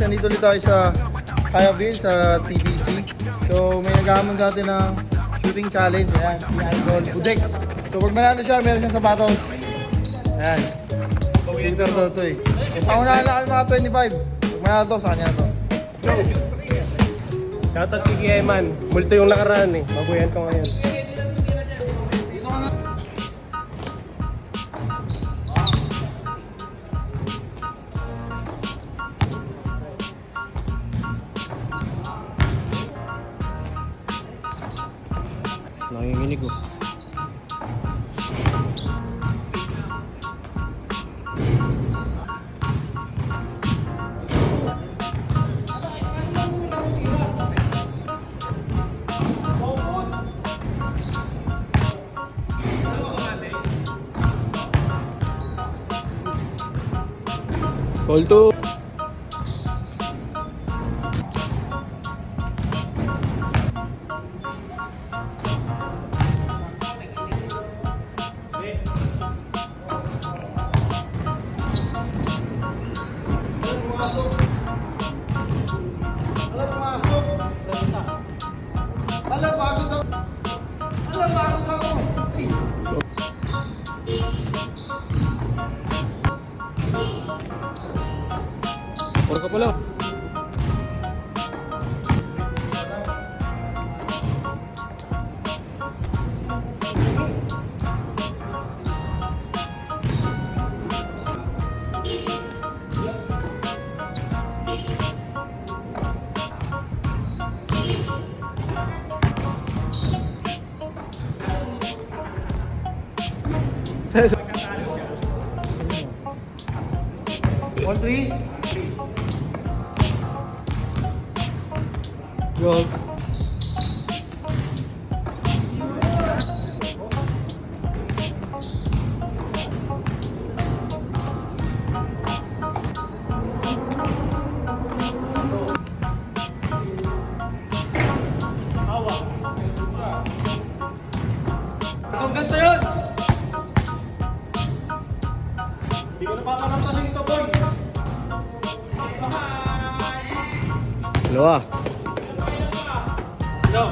nandito ulit tayo sa Kayaville, sa TBC. So may naghahamon sa atin ng shooting challenge. Ayan, si Idol Budek. So pag manalo siya, meron siyang sapatos. Ayan. Shooter daw ito eh. Sa unahan lang kami mga 25. Pag manalo to, sa kanya to. Shoutout kay Kieman. Multo yung nakaraan eh. Mabuyan ko ngayon. Dito ka na. Nanginginig oh. Call to. Puro ka pala. All three. Go. Ang ganda yun! Hindi ko napapalampasin ito, boy! Dalawa. Yo!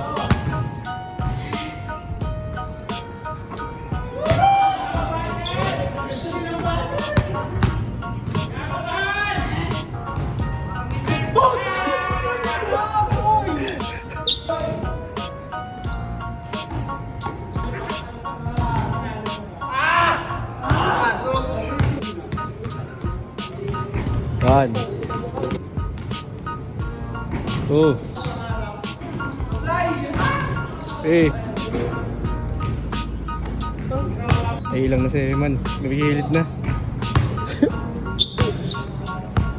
One. Two. Eh. Ay lang na si Eman. Nabihilid na.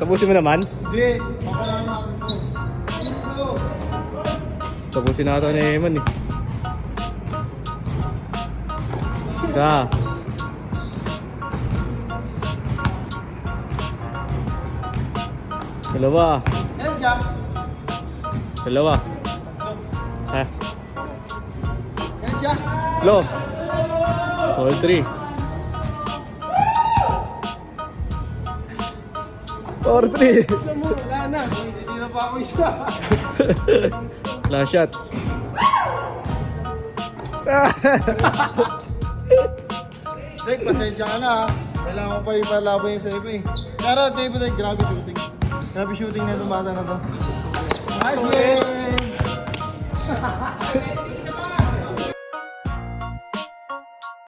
Tapusin mo naman. Hindi. Papalaan natin to. Tapusin na ito ni Eman eh. Isa. Dalawa. Yan siya. Dalawa. Ha? Yan siya. Lo. All three. Or three. Wala na. Hindi na pa ako isa. Last shot. Dek, pasensya ka na ha. Kailangan ko pa ipalaban yung sa iba eh. Pero David, grabe shooting. Grabe shooting na itong bata na to. Nice game!